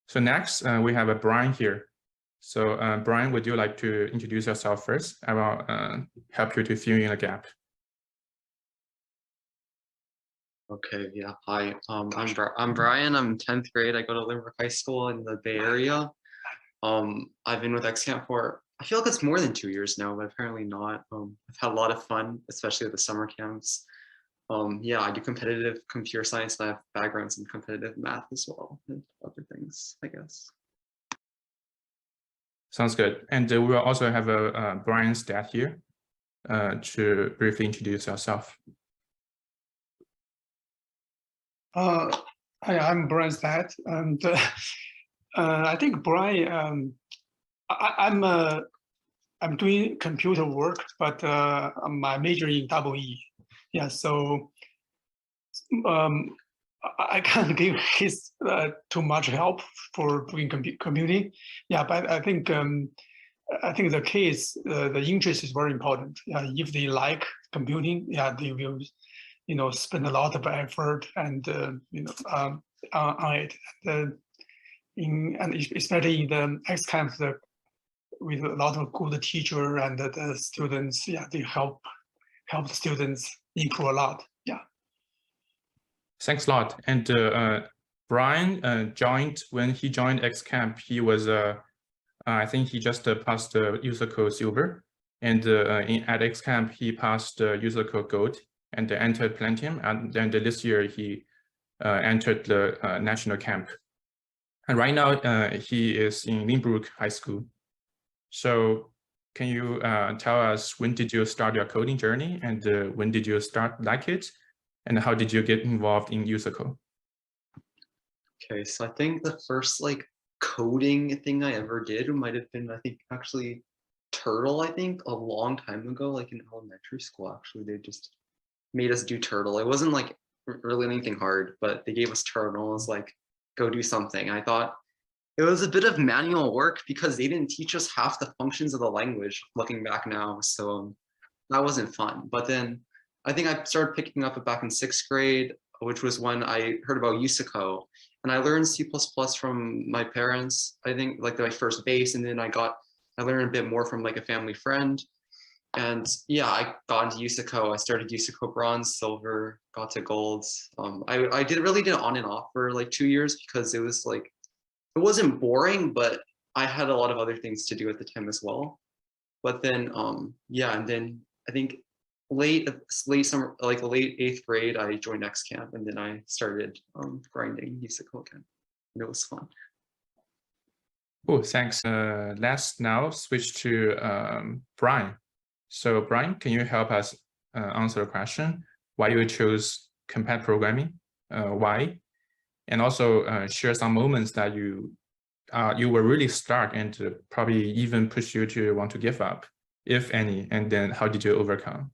So next, we have a Brian here. So Brian, would you like to introduce yourself first? I will help you to fill in a gap. Okay, yeah. Hi, I'm Brian. I'm 10th grade. I go to Lynbrook High School in the Bay Area. I've been with XCamp for, I feel like it's more than 2 years now, but apparently not. I've had a lot of fun, especially with the summer camps. Yeah, I do competitive computer science, and I have backgrounds in competitive math as well, and other things, I guess. Sounds good. And we will also have a Brian's dad here to briefly introduce yourself. Hi, I'm Brian's dad, and I think Brian, I'm doing computer work, but my major in EE. Yeah, so I can't give his too much help for doing computing. Yeah, but I think the key is the interest is very important. Yeah, if they like computing, yeah, they will, spend a lot of effort and on it. And especially in the XCamp, with a lot of good teacher and the students, yeah, they help the students improve a lot. Yeah. Thanks a lot. And Brian joined, when he joined XCamp, he was, I think he just passed the USACO Silver. And at XCamp, he passed USACO Gold and entered Platinum. And then this year, he entered the national camp. And right now, he is in Lynbrook High School. So can you tell us, when did you start your coding journey, and when did you start like it? And how did you get involved in USACO? Okay, so I think the first coding thing I ever did might have been, I think, actually Turtle. I think a long time ago, like in elementary school, actually, they just made us do Turtle. It wasn't like really anything hard, but they gave us Turtle. It was like, go do something. I thought it was a bit of manual work because they didn't teach us half the functions of the language, looking back now. So that wasn't fun. But then I think I started picking up it back in 6th grade, which was when I heard about USACO. And I learned C++ from my parents, I think, like my first base. And then I learned a bit more from like a family friend. And yeah, I got into USACO. I started USACO Bronze, Silver, got to Gold. I really did it on and off for like 2 years because it was like, it wasn't boring, but I had a lot of other things to do at the time as well. But then, yeah, and then I think late summer, like late 8th grade, I joined XCamp, and then I started grinding USACO again, and it was fun. Cool, thanks. Let's now switch to Brian. So Brian, can you help us answer the question why you chose compat programming? Why? And also share some moments that you were really stuck and probably even push you to want to give up, if any, and then how did you overcome?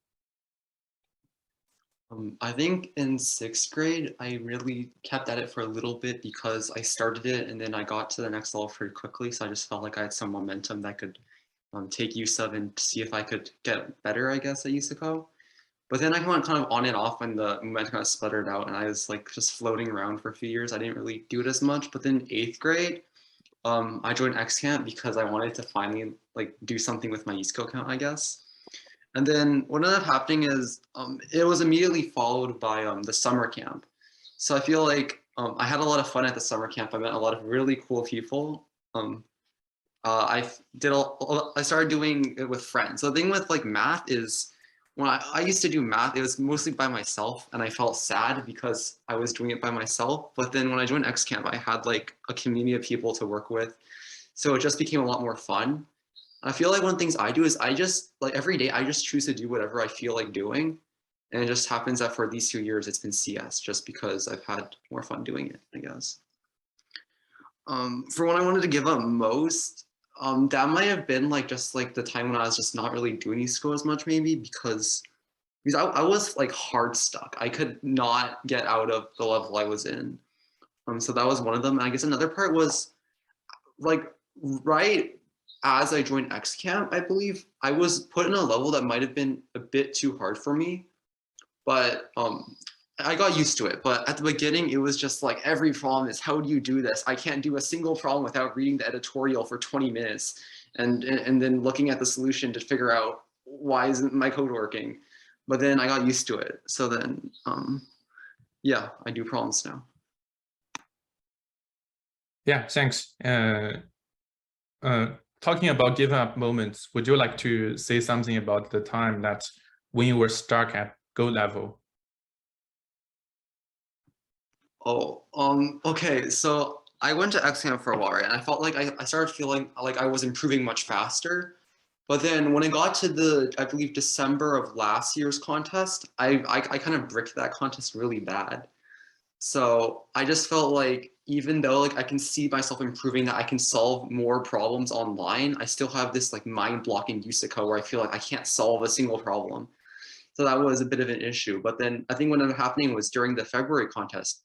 I think in 6th grade, I really kept at it for a little bit because I started it and then I got to the next level pretty quickly. So I just felt like I had some momentum that I could take use of and see if I could get better, I guess, at USACO. But then I went kind of on and off when the momentum kind of sputtered out, and I was like just floating around for a few years. I didn't really do it as much. But then 8th grade, I joined XCamp because I wanted to finally like do something with my USACO account, I guess. And then what ended up happening is it was immediately followed by the summer camp. So I feel like I had a lot of fun at the summer camp. I met a lot of really cool people. I started doing it with friends. So the thing with like math is, when I used to do math, it was mostly by myself, and I felt sad because I was doing it by myself. But then when I joined XCamp, I had like a community of people to work with. So it just became a lot more fun. I feel like one of the things I do is I just like every day, I just choose to do whatever I feel like doing. And it just happens that for these 2 years, it's been CS just because I've had more fun doing it, I guess. For when I wanted to give up most, that might have been like just like the time when I was just not really doing USACO as much, maybe because I was like hard stuck. I could not get out of the level I was in. So that was one of them. And I guess another part was like right as I joined XCamp, I believe I was put in a level that might have been a bit too hard for me. But I got used to it, but at the beginning, it was just like every problem is, how do you do this? I can't do a single problem without reading the editorial for 20 minutes and then looking at the solution to figure out why isn't my code working. But then I got used to it. So then, yeah, I do problems now. Yeah, thanks. Talking about giving up moments, would you like to say something about the time that when you were stuck at Go level? Oh, okay. So I went to XCamp for a while, right? And I felt like I started feeling like I was improving much faster. But then when I got to the, I believe, December of last year's contest, I kind of bricked that contest really bad. So I just felt like even though like I can see myself improving, that I can solve more problems online, I still have this like mind-blocking USACO where I feel like I can't solve a single problem. So that was a bit of an issue. But then I think what ended up happening was during the February contest,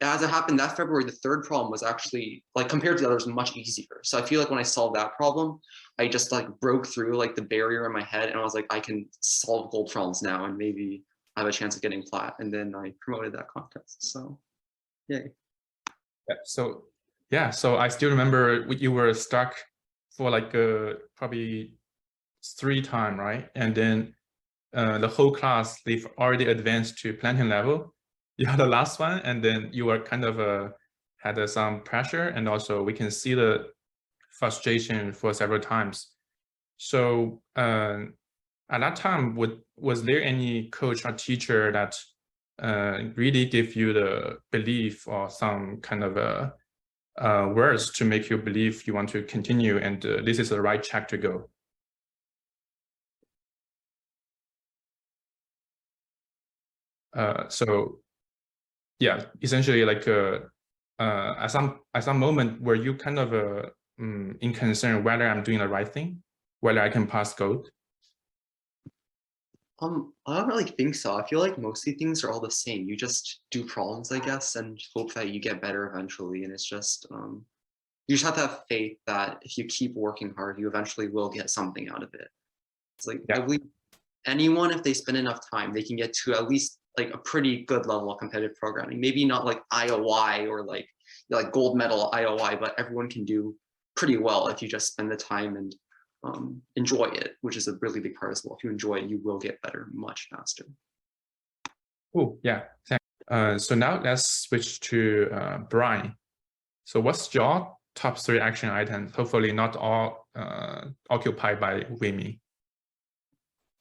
as it happened that February, the third problem was actually, like, compared to the others, much easier. So I feel like when I solved that problem, I just like broke through like the barrier in my head, and I was like, I can solve gold problems now, and maybe I have a chance of getting plat. And then I promoted that contest. So, yay. Yeah, so I still remember you were stuck for like probably 3 times, right? And then the whole class, they've already advanced to platinum level. You had the last one, and then you were kind of had some pressure, and also we can see the frustration for several times. So at that time, was there any coach or teacher that really give you the belief or some kind of words to make you believe you want to continue and this is the right track to go? So yeah, essentially like at some moment where you kind of in concern whether I'm doing the right thing, whether I can pass gold. I don't really think so. I feel like mostly things are all the same. You just do problems, I guess, and hope that you get better eventually. And it's just, you just have to have faith that if you keep working hard, you eventually will get something out of it. It's like, Yeah. I believe anyone, if they spend enough time, they can get to at least like a pretty good level of competitive programming. Maybe not like IOI or like gold medal IOI, but everyone can do pretty well if you just spend the time and enjoy it, which is a really big part as well. If you enjoy it, you will get better much faster. Oh, yeah, thanks. So now let's switch to Brian. So what's your top 3 action items? Hopefully not all occupied by Wimi.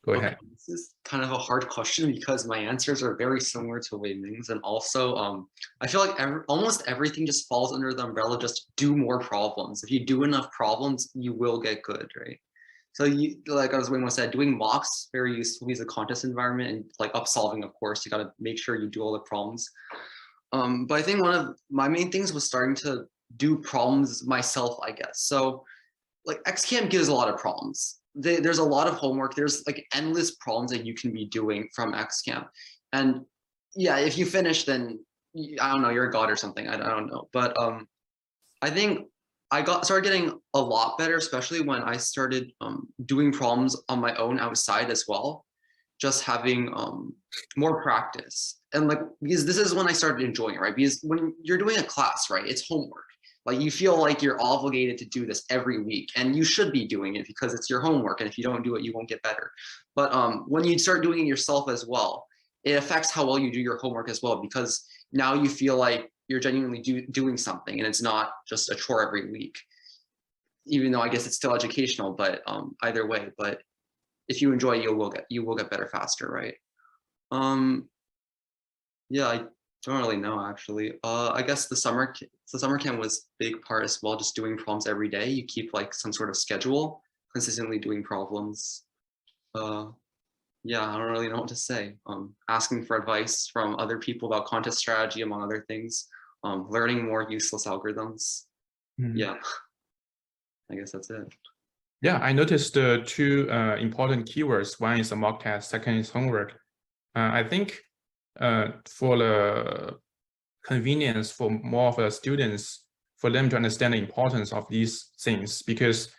Go ahead. Okay, this is kind of a hard question because my answers are very similar to Wei Ming's, and also I feel like almost everything just falls under the umbrella of just do more problems. If you do enough problems, you will get good, right? So you, like as Wei said, doing mocks very useful because a contest environment, and like up solving, of course, you got to make sure you do all the problems. But I think one of my main things was starting to do problems myself, I guess. So like XCamp gives a lot of problems. There's a lot of homework. There's like endless problems that you can be doing from XCamp. And yeah, if you finish, then I don't know, you're a god or something. I don't know. But I think I started getting a lot better, especially when I started doing problems on my own outside as well. Just having more practice. And like, because this is when I started enjoying it, right? Because when you're doing a class, right, it's homework. Like you feel like you're obligated to do this every week, and you should be doing it because it's your homework. And if you don't do it, you won't get better. But when you start doing it yourself as well, it affects how well you do your homework as well, because now you feel like you're genuinely doing something, and it's not just a chore every week. Even though I guess it's still educational, but either way. But if you enjoy it, you will get better faster, right? Yeah, I don't really know actually. I guess the summer camp was a big part as well, just doing problems every day. You keep like some sort of schedule, consistently doing problems. Yeah, I don't really know what to say. Asking for advice from other people about contest strategy, among other things. Learning more useless algorithms. Yeah, I guess that's it. Yeah, I noticed 2 important keywords. One is a mock test, second is homework. I think for the convenience for more of the students, for them to understand the importance of these things, because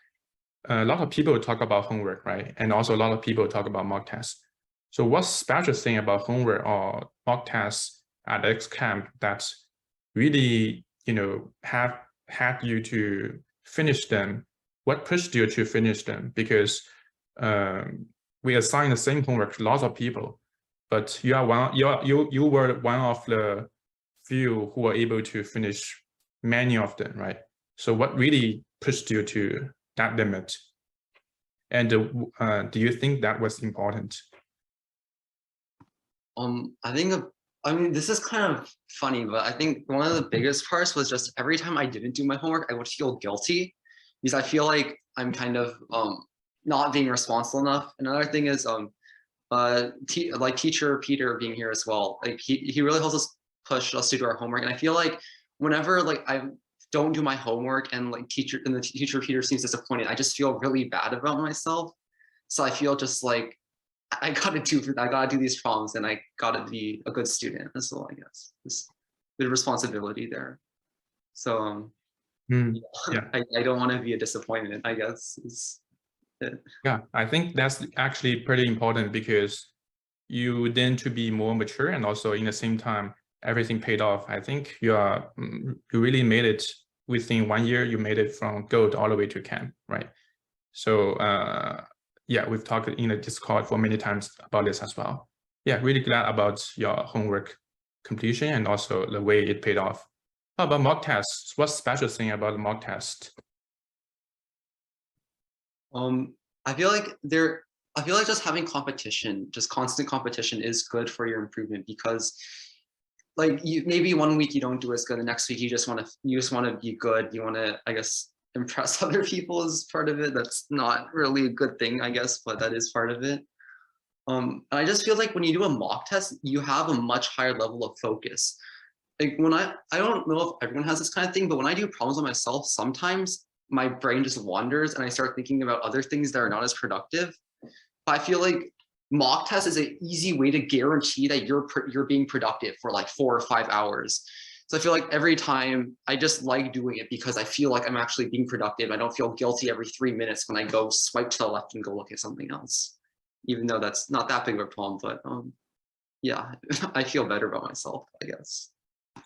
a lot of people talk about homework, right? And also a lot of people talk about mock tests. So what's special thing about homework or mock tests at XCamp that really, have had you to finish them? What pushed you to finish them? Because we assign the same homework to lots of people, but you were one of the few who were able to finish many of them, right? So what really pushed you to that limit? And do you think that was important? I mean, this is kind of funny, but I think one of the biggest parts was just every time I didn't do my homework, I would feel guilty because I feel like I'm kind of not being responsible enough. Another thing is like teacher Peter being here as well. Like he really helps us push us to do our homework. And I feel like whenever like I don't do my homework and like the teacher Peter seems disappointed, I just feel really bad about myself. So I feel just like I gotta do these problems and I gotta be a good student as well, I guess. There's good responsibility there. So yeah. I don't want to be a disappointment, I guess. Yeah, I think that's actually pretty important because you tend to be more mature and also in the same time, everything paid off. I think you really made it within 1 year, you made it from gold all the way to camp, right? So yeah, we've talked in the Discord for many times about this as well. Yeah, really glad about your homework completion and also the way it paid off. How about mock tests? What's special thing about the mock test? I feel like just having competition, just constant competition is good for your improvement because like maybe 1 week you don't do as good, the next week you just want to be good, you want to, I guess, impress other people as part of it. That's not really a good thing, I guess, but that is part of it. And I just feel like when you do a mock test, you have a much higher level of focus. Like when I don't know if everyone has this kind of thing, but when I do problems on myself, sometimes my brain just wanders and I start thinking about other things that are not as productive. But I feel like mock test is an easy way to guarantee that you're being productive for like 4 or 5 hours. So I feel like every time I just like doing it because I feel like I'm actually being productive. I don't feel guilty every 3 minutes when I go swipe to the left and go look at something else, even though that's not that big of a problem. But yeah, I feel better about myself, I guess.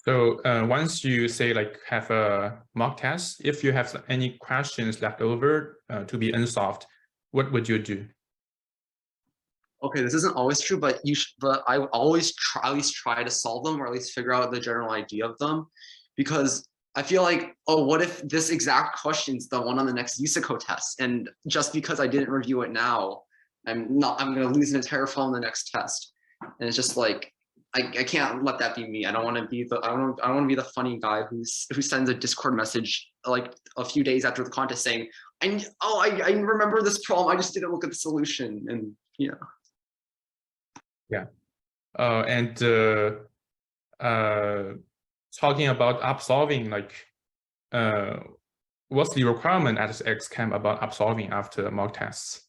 So once you say like have a mock test, if you have any questions left over to be unsolved, what would you do? Okay, this isn't always true, but I always at least try to solve them or at least figure out the general idea of them, because I feel like, oh, what if this exact question's the one on the next USACO test, and just because I didn't review it now, I'm going to lose an entire file on the next test, and it's just like I can't let that be me. I don't want to be the funny guy who sends a Discord message like a few days after the contest saying, I remember this problem, I just didn't look at the solution, and yeah. Yeah, and talking about absolving, like, what's the requirement at XCamp about absolving after mock tests?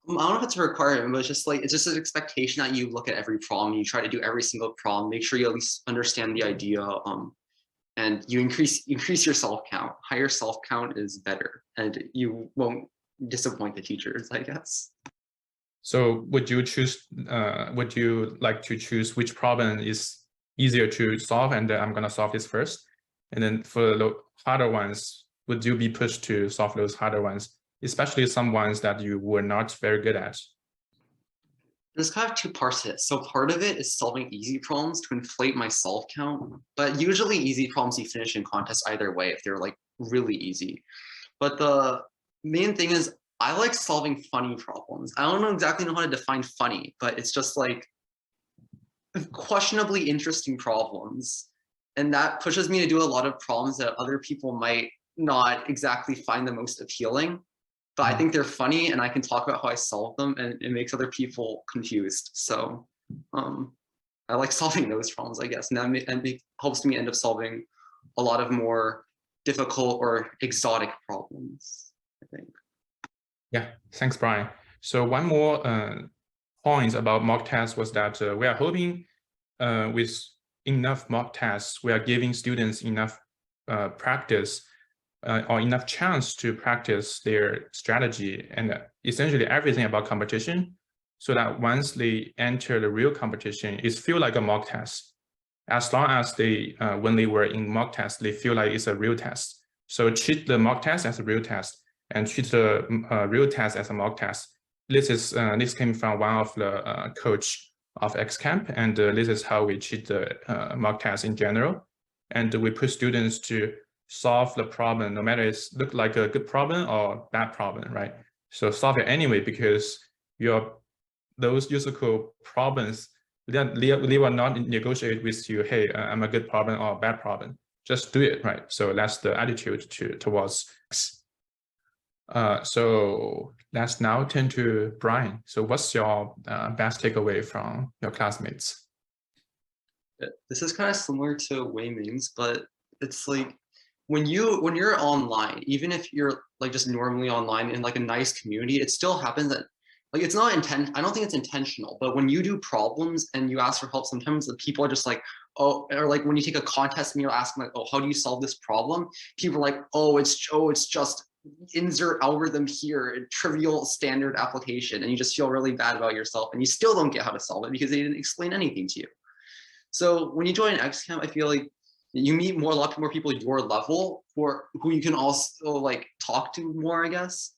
I don't know if it's a requirement, but it's just an expectation that you look at every problem, you try to do every single problem, make sure you at least understand the idea, and you increase your self count. Higher self count is better, and you won't disappoint the teachers, I guess. So would you like to choose which problem is easier to solve, and I'm gonna solve this first, and then for the harder ones, would you be pushed to solve those harder ones, especially some ones that you were not very good at? There's kind of 2 parts to it. So part of it is solving easy problems to inflate my self count, but usually easy problems you finish in contests either way if they're like really easy. But the main thing is I like solving funny problems. I don't exactly know how to define funny, but it's just like questionably interesting problems. And that pushes me to do a lot of problems that other people might not exactly find the most appealing. But I think they're funny and I can talk about how I solve them, and it makes other people confused. So I like solving those problems, I guess. And that helps me end up solving a lot of more difficult or exotic problems, I think. Yeah, thanks, Brian. So one more point about mock tests was that we are hoping with enough mock tests, we are giving students enough practice or enough chance to practice their strategy and essentially everything about competition, so that once they enter the real competition, it feels like a mock test. As long as they, when they were in mock test, they feel like it's a real test. So treat the mock test as a real test and treat the real test as a mock test. This came from one of the coach of XCamp, and this is how we treat the mock test in general. And we push students to solve the problem, no matter it's look like a good problem or bad problem, right? So solve it anyway, because those USACO problems, they will not negotiate with you, hey, I'm a good problem or a bad problem. Just do it, right? So that's the attitude towards. So let's now turn to Brian. So what's your best takeaway from your classmates? This is kind of similar to Wei Ming's, but it's like when you're online, even if you're like just normally online in like a nice community, it still happens that like it's not I don't think it's intentional, but when you do problems and you ask for help, sometimes the people are just like, oh, or like when you take a contest and you're asking like, oh, how do you solve this problem? People are like, oh, it's just insert algorithm here, trivial standard application, and you just feel really bad about yourself, and you still don't get how to solve it because they didn't explain anything to you. So when you join XCamp, I feel like you meet a lot more people your level who you can also like talk to more, I guess.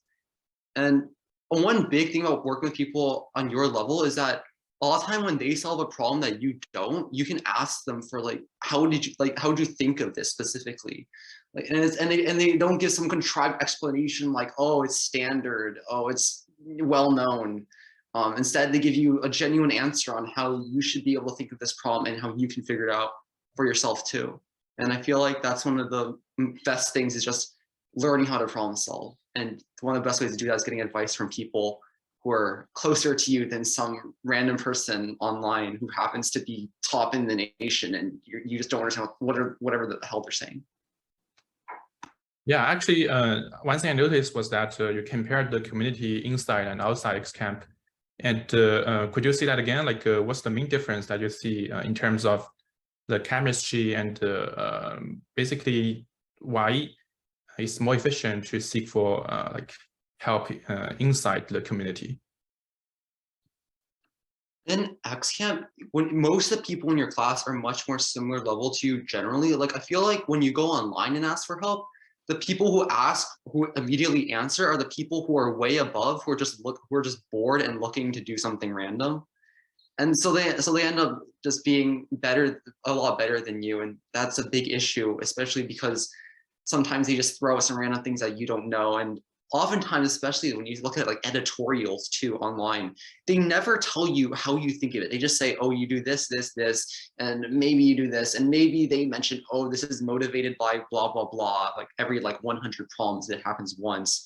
And one big thing about working with people on your level is that a lot of time when they solve a problem that you don't, you can ask them for like, how did you think of this specifically? Like, and they don't give some contrived explanation like, oh, it's standard, oh, it's well known. Instead, they give you a genuine answer on how you should be able to think of this problem and how you can figure it out for yourself too. And I feel like that's one of the best things, is just learning how to problem solve. And one of the best ways to do that is getting advice from people who are closer to you than some random person online who happens to be top in the nation, and you just don't understand whatever the hell they're saying. Yeah, actually, one thing I noticed was that you compared the community inside and outside XCamp. And could you see that again? Like, what's the main difference that you see in terms of the chemistry and basically why it's more efficient to seek for like help inside the community? In XCamp, when most of the people in your class are much more similar level to you generally, like I feel like when you go online and ask for help, the people who immediately answer are the people who are way above, who are just bored and looking to do something random. And so they end up just being a lot better than you. And that's a big issue, especially because sometimes they just throw some random things that you don't know. And oftentimes, especially when you look at like editorials too online, they never tell you how you think of it. They just say, oh, you do this, this, this, and maybe you do this. And maybe they mention, oh, this is motivated by blah, blah, blah. Like every 100 problems, it happens once.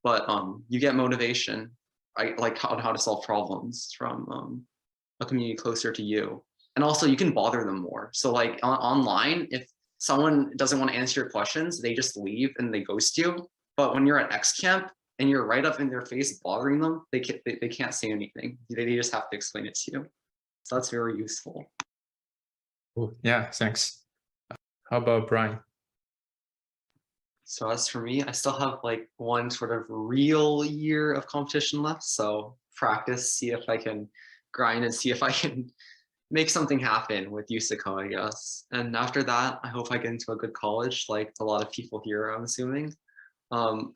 But you get motivation, right? Like on how to solve problems from a community closer to you. And also you can bother them more. So like online, if someone doesn't want to answer your questions, they just leave and they ghost you. But when you're at XCamp and you're right up in their face bothering them, they can't say anything. They just have to explain it to you. So that's very useful. Oh, yeah, thanks. How about Brian? So as for me, I still have like one sort of real year of competition left. So practice, see if I can grind and see if I can make something happen with USACO, I guess. And after that, I hope I get into a good college, like a lot of people here, I'm assuming.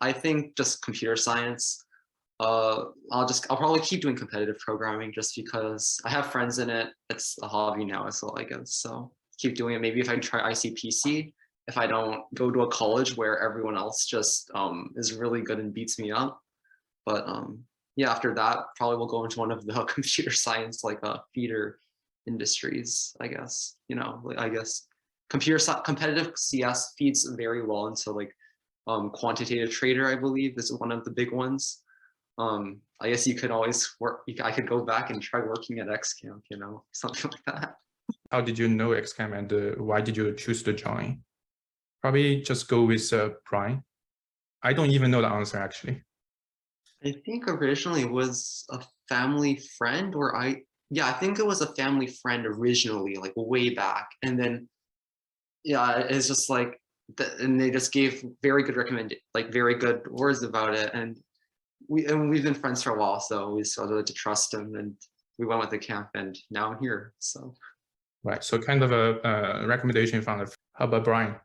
I think just computer science. I'll probably keep doing competitive programming just because I have friends in it. It's a hobby now as well, I guess. So keep doing it. Maybe if I try ICPC, if I don't go to a college where everyone else just is really good and beats me up. But yeah, after that, probably we'll go into one of the computer science like feeder industries, I guess. You know, like, I guess competitive CS feeds very well into like quantitative trader, I believe. This is one of the big ones. I guess you could always I could go back and try working at XCamp, you know, something like that. How did you know XCamp, and why did you choose to join? Probably just go with Brian. I don't even know the answer, actually. I think originally it was a family friend, or I think it was a family friend originally, like way back. And then, yeah, it's just like, and they just gave very good words about it, and we've been friends for a while, so we started to trust them, and we went with the camp, and now I'm here. So right, so kind of a recommendation from the. How about Brian?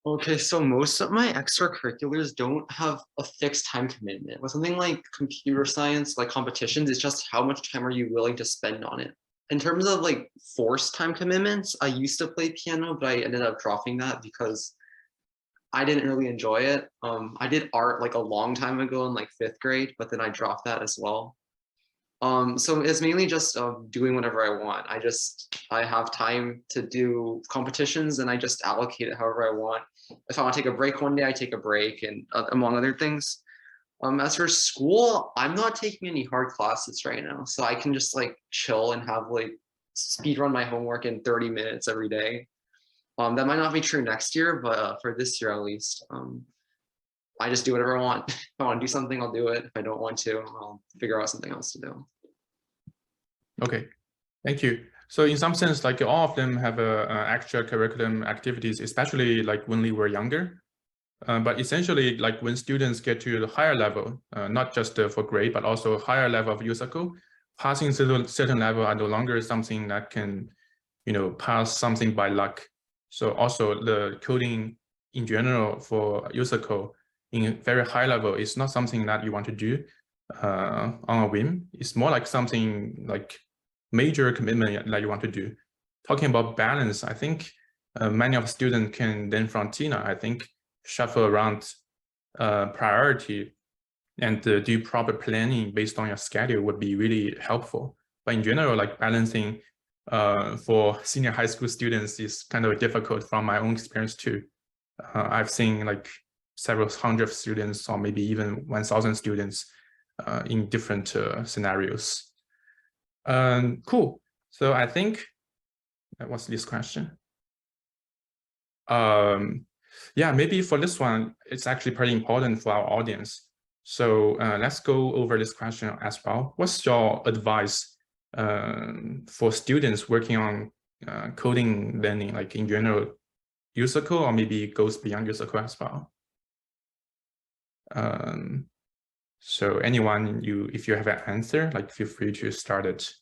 okay, so most of my extracurriculars don't have a fixed time commitment. With something like computer science, like competitions, it's just how much time are you willing to spend on it. In terms of like forced time commitments, I used to play piano, but I ended up dropping that because I didn't really enjoy it. I did art like a long time ago in like 5th grade, but then I dropped that as well. So it's mainly just doing whatever I want. I have time to do competitions, and I just allocate it however I want. If I want to take a break one day, I take a break, and among other things. As for school, I'm not taking any hard classes right now, so I can just like chill and have like speed run my homework in 30 minutes every day. That might not be true next year, but for this year at least, I just do whatever I want. If I want to do something, I'll do it. If I don't want to, I'll figure out something else to do. Okay, thank you. So in some sense, like all of them have extracurricular activities, especially like when we were younger. But essentially, like when students get to the higher level, not just for grade, but also higher level of USACO, passing certain level are no longer something that can, pass something by luck. So also the coding in general for USACO in very high level is not something that you want to do on a whim. It's more like something like major commitment that you want to do. Talking about balance, I think many of students can then from Tina, I think, shuffle around priority and do proper planning based on your schedule would be really helpful. But in general, like balancing for senior high school students is kind of difficult from my own experience too. I've seen like several hundred students or maybe even 1,000 students in different scenarios. Cool. So I think, what's this question? Yeah, maybe for this one, it's actually pretty important for our audience. So let's go over this question as well. What's your advice for students working on coding learning, like in general, USACO, or maybe it goes beyond USACO as well? So anyone, if you have an answer, like feel free to start it.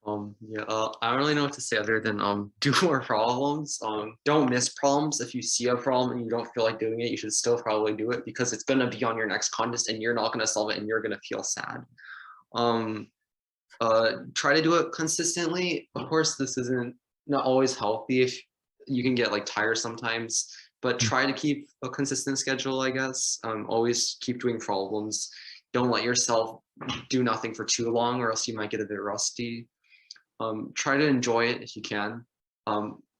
I don't really know what to say other than do more problems. Don't miss problems. If you see a problem and you don't feel like doing it, you should still probably do it because it's gonna be on your next contest and you're not gonna solve it and you're gonna feel sad. Try to do it consistently. Of course, this isn't not always healthy if you can get like tired sometimes, but try to keep a consistent schedule, I guess. Always keep doing problems. Don't let yourself do nothing for too long or else you might get a bit rusty. Try to enjoy it if you can.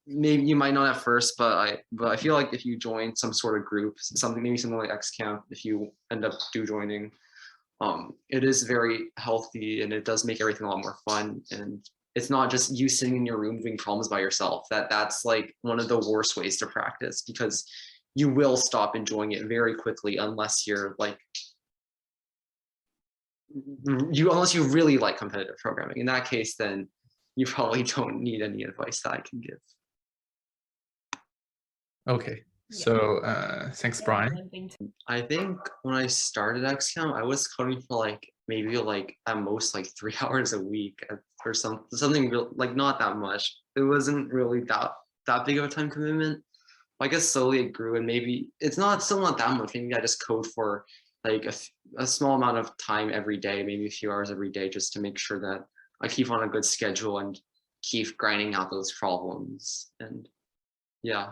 Maybe you might not at first, but I feel like if you join some sort of group, maybe something like X Camp, if you end up joining, it is very healthy and it does make everything a lot more fun. And it's not just you sitting in your room doing problems by yourself. That's like one of the worst ways to practice because you will stop enjoying it very quickly unless you're like unless you really like competitive programming. In that case, then you probably don't need any advice that I can give. Okay, so thanks, Brian. I think when I started XCamp, I was coding for like maybe like at most like 3 hours a week or something real, like not that much. It wasn't really that big of a time commitment. I guess slowly it grew, and maybe it's still not that much. Maybe I just code for like a small amount of time every day, maybe a few hours every day, just to make sure that I keep on a good schedule and keep grinding out those problems. And yeah,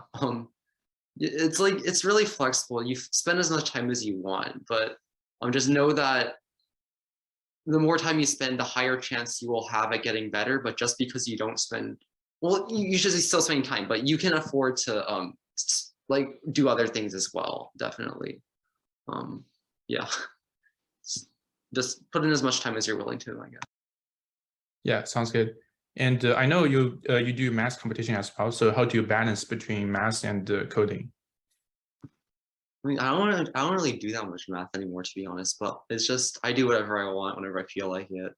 it's like it's really flexible. You spend as much time as you want, but just know that the more time you spend, the higher chance you will have at getting better. But just because you don't spend, well, you should still spend time, but you can afford to like do other things as well. Definitely. Yeah, just put in as much time as you're willing to, I guess. Yeah, sounds good. And I know you do math competition as well. So how do you balance between math and coding? I mean, I don't really do that much math anymore, to be honest. But it's just I do whatever I want whenever I feel like it.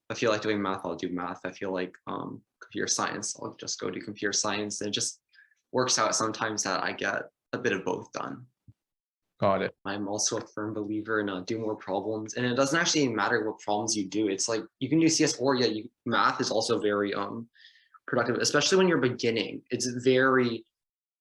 I feel like doing math, I'll do math. I feel like computer science, I'll just go to computer science. And it just works out sometimes that I get a bit of both done. Got it. I'm also a firm believer in do more problems, and it doesn't actually matter what problems you do. It's like you can do CS or math is also very productive, especially when you're beginning. It's very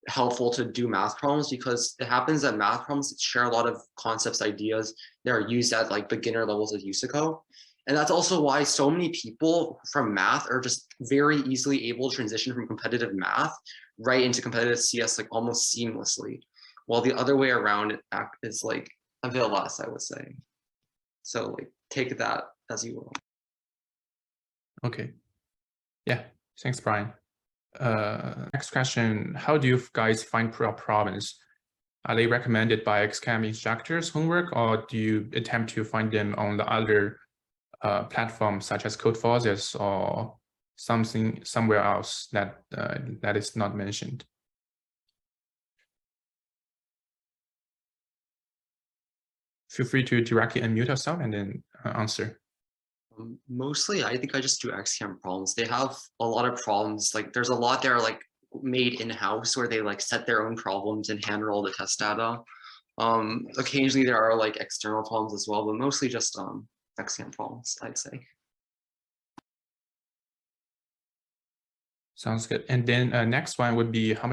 helpful to do math problems because it happens that math problems share a lot of concepts, ideas that are used at like beginner levels of USACO. And that's also why so many people from math are just very easily able to transition from competitive math right into competitive CS like almost seamlessly. While the other way around is like a bit less, I would say. So like take that as you will. Okay. Yeah. Thanks, Brian. Next question. How do you guys find problems? Are they recommended by XCAM instructors' homework, or do you attempt to find them on the other platforms such as CodeForces or something somewhere else that that is not mentioned? Feel free to directly unmute yourself and then answer. Mostly, I think I just do XCAM problems. They have a lot of problems. Like there's a lot that are like made in-house where they like set their own problems and hand roll the test data. Occasionally there are like external problems as well, but mostly just XCAM problems, I'd say. Sounds good. And then next one would be how